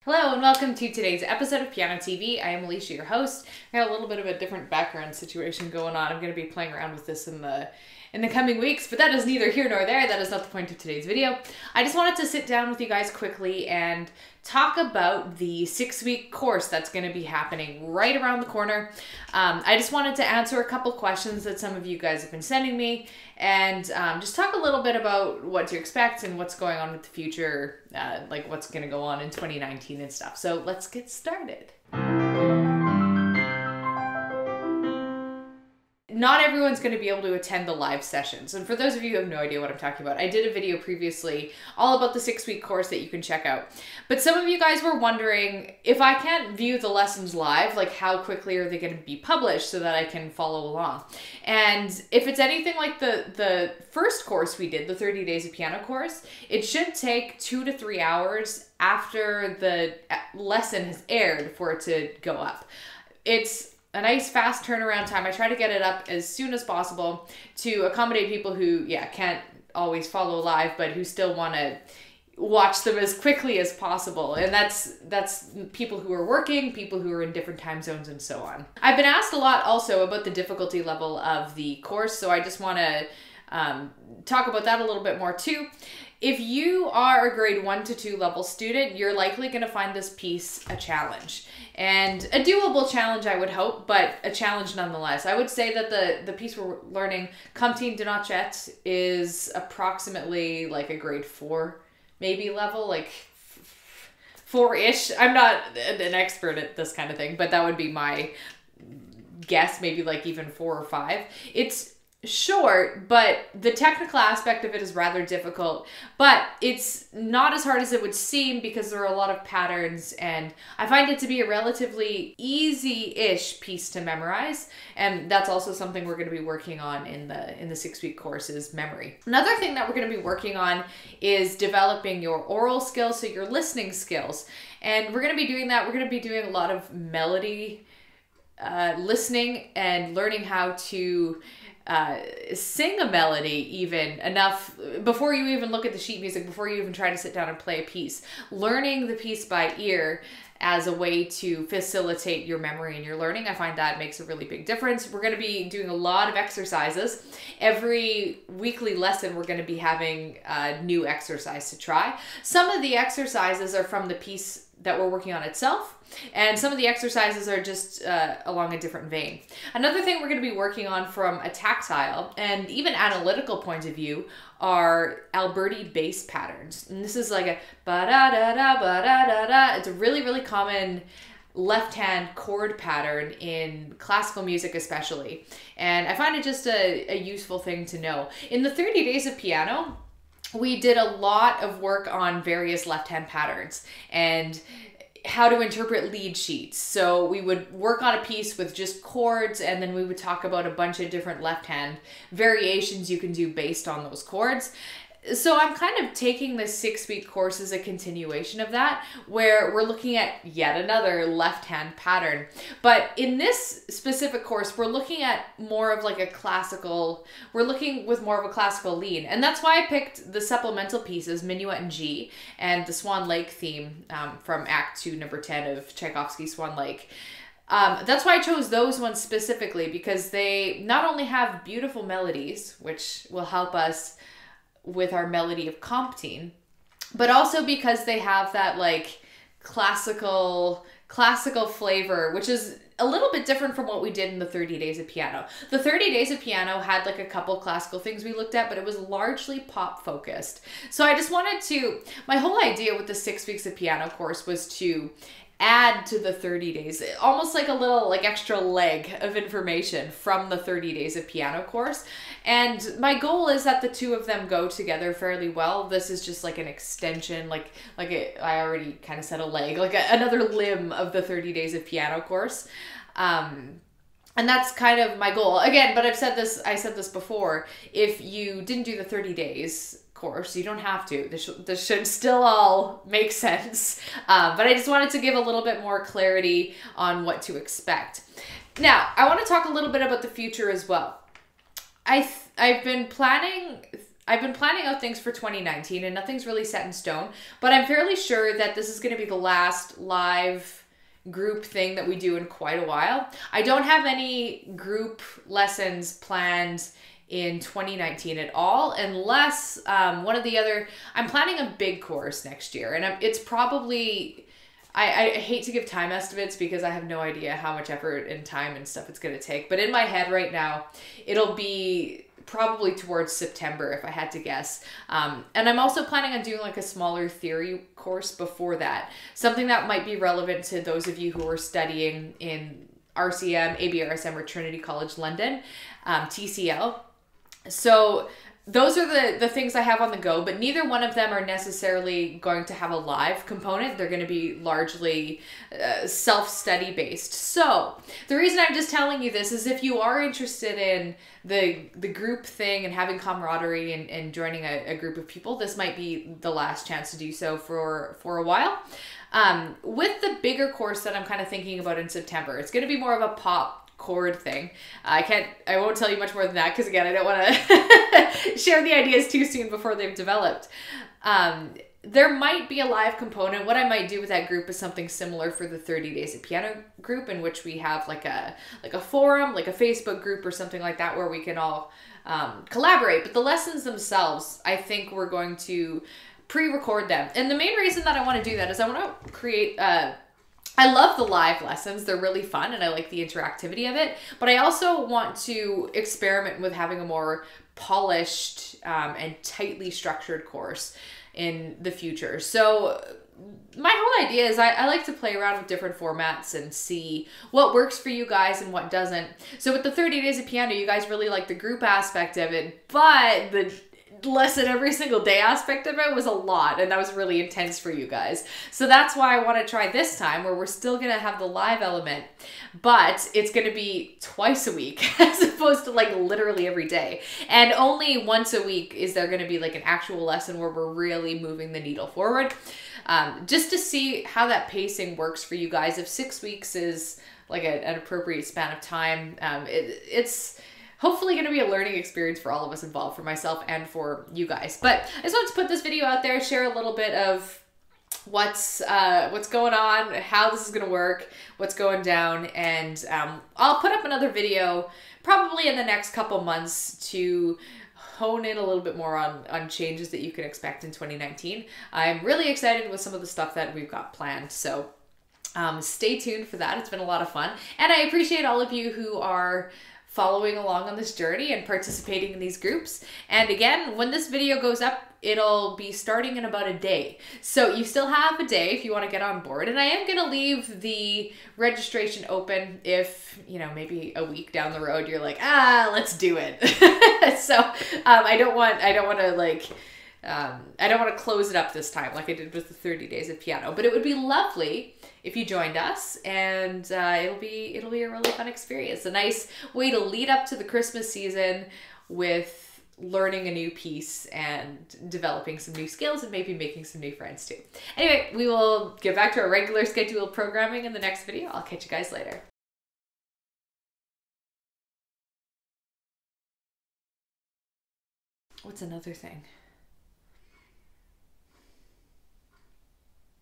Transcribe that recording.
Hello and welcome to today's episode of Piano TV. I am Allysia, your host. I got a little bit of a different background situation going on. I'm going to be playing around with this in the coming weeks, but that is neither here nor there. That is not the point of today's video. I just wanted to sit down with you guys quickly and talk about the 6-week course that's going to be happening right around the corner. I just wanted to answer a couple questions that some of you guys have been sending me and just talk a little bit about what to expect and what's going on with the future, like what's going to go on in 2019 and stuff. So let's get started. Not everyone's going to be able to attend the live sessions. And for those of you who have no idea what I'm talking about, I did a video previously all about the 6-week course that you can check out. But some of you guys were wondering, if I can't view the lessons live, like how quickly are they going to be published so that I can follow along? And if it's anything like the first course we did, the 30 Days of Piano course, it should take 2 to 3 hours after the lesson has aired for it to go up. It's a nice fast turnaround time. I try to get it up as soon as possible to accommodate people who, can't always follow live, but who still want to watch them as quickly as possible. And that's people who are working, people who are in different time zones, and so on. I've been asked a lot also about the difficulty level of the course, so I just want to talk about that a little bit more too. If you are a grade 1 to 2 level student, you're likely going to find this piece a challenge. And a doable challenge, I would hope, but a challenge nonetheless. I would say that the piece we're learning, Comptine de Notchette, is approximately like a grade 4 maybe level, like 4-ish. I'm not an expert at this kind of thing, but that would be my guess, maybe like even 4 or 5. It's short, but the technical aspect of it is rather difficult, but it's not as hard as it would seem because there are a lot of patterns, and I find it to be a relatively easy-ish piece to memorize, and that's also something we're going to be working on in the 6-week course is memory. Another thing that we're going to be working on is developing your oral skills, so your listening skills, and we're going to be doing that. We're going to be doing a lot of melody listening and learning how to sing a melody even enough before you even look at the sheet music, before you even try to sit down and play a piece. Learning the piece by ear as a way to facilitate your memory and your learning, I find that makes a really big difference. We're going to be doing a lot of exercises. Every weekly lesson, we're going to be having a new exercise to try. Some of the exercises are from the piece that we're working on itself, and some of the exercises are just along a different vein. Another thing we're going to be working on from a tactile and even analytical point of view are Alberti bass patterns. And this is like a ba-da-da-da, ba-da-da-da. It's a really, really common left-hand chord pattern in classical music especially. And I find it just a useful thing to know. In the 30 Days of Piano, we did a lot of work on various left-hand patterns and how to interpret lead sheets. So we would work on a piece with just chords, and then we would talk about a bunch of different left-hand variations you can do based on those chords. So I'm kind of taking this 6-week course as a continuation of that, where we're looking at yet another left-hand pattern. But in this specific course, we're looking at more of like a classical, we're looking with more of a classical lean. And that's why I picked the supplemental pieces, Minuet in G, and the Swan Lake theme from Act 2, Number 10 of Tchaikovsky's Swan Lake. That's why I chose those ones specifically, because they not only have beautiful melodies, which will help us with our melody of Comptine, but also because they have that like classical flavor, which is a little bit different from what we did in the 30 Days of Piano. The 30 Days of Piano had like a couple classical things we looked at, but it was largely pop focused. So I just wanted to, my whole idea with the 6 weeks of piano course was to add to the 30 days, almost like a little like extra leg of information from the 30 Days of Piano course. And my goal is that the two of them go together fairly well. This is just like an extension, I already kind of said a leg, like another limb of the 30 Days of Piano course. And that's kind of my goal. Again, but I said this before, if you didn't do the 30 days course, you don't have to. This should still all make sense. But I just wanted to give a little bit more clarity on what to expect. Now, I want to talk a little bit about the future as well. I've been planning I've been planning out things for 2019 and nothing's really set in stone, but I'm fairly sure that this is going to be the last live group thing that we do in quite a while. I don't have any group lessons planned in 2019 at all, unless one of the other, I'm planning a big course next year, and it's probably, I hate to give time estimates because I have no idea how much effort and time and stuff it's going to take, but in my head right now, it'll be probably towards September if I had to guess. And I'm also planning on doing like a smaller theory course before that. Something that might be relevant to those of you who are studying in RCM, ABRSM, or Trinity College London, TCL. So those are the things I have on the go, but neither one of them are necessarily going to have a live component. They're going to be largely self-study based. So the reason I'm just telling you this is if you are interested in the group thing and having camaraderie and joining a group of people, this might be the last chance to do so for a while. With the bigger course that I'm kind of thinking about in September, it's going to be more of a pop chord thing. I won't tell you much more than that because again, I don't want to share the ideas too soon before they've developed. There might be a live component. What I might do with that group is something similar for the 30 Days of Piano group, in which we have like a forum, like a Facebook group or something like that, where we can all collaborate. But the lessons themselves, I think we're going to pre-record them. And the main reason that I want to do that is I want to create I love the live lessons. They're really fun and I like the interactivity of it, but I also want to experiment with having a more polished and tightly structured course in the future. So my whole idea is I like to play around with different formats and see what works for you guys and what doesn't. So with the 30 Days of Piano, you guys really like the group aspect of it, but the lesson every single day aspect of it was a lot, and that was really intense for you guys. So that's why I want to try this time, where we're still going to have the live element, but it's going to be twice a week as opposed to like literally every day. And only once a week is there going to be like an actual lesson where we're really moving the needle forward. Just to see how that pacing works for you guys. If 6 weeks is like an appropriate span of time, it's hopefully going to be a learning experience for all of us involved, for myself and for you guys. But I just wanted to put this video out there, share a little bit of what's going on, how this is going to work, what's going down, and I'll put up another video probably in the next couple months to hone in a little bit more on changes that you can expect in 2019. I'm really excited with some of the stuff that we've got planned, so stay tuned for that. It's been a lot of fun, and I appreciate all of you who are following along on this journey and participating in these groups. And again, when this video goes up, it'll be starting in about a day. So you still have a day if you want to get on board. And I am going to leave the registration open if, you know, maybe a week down the road you're like, let's do it. So I don't want to close it up this time like I did with the 30 Days of Piano, but it would be lovely if you joined us, and it'll be a really fun experience. A nice way to lead up to the Christmas season with learning a new piece and developing some new skills and maybe making some new friends too. Anyway, we will get back to our regular scheduled programming in the next video. I'll catch you guys later. What's another thing?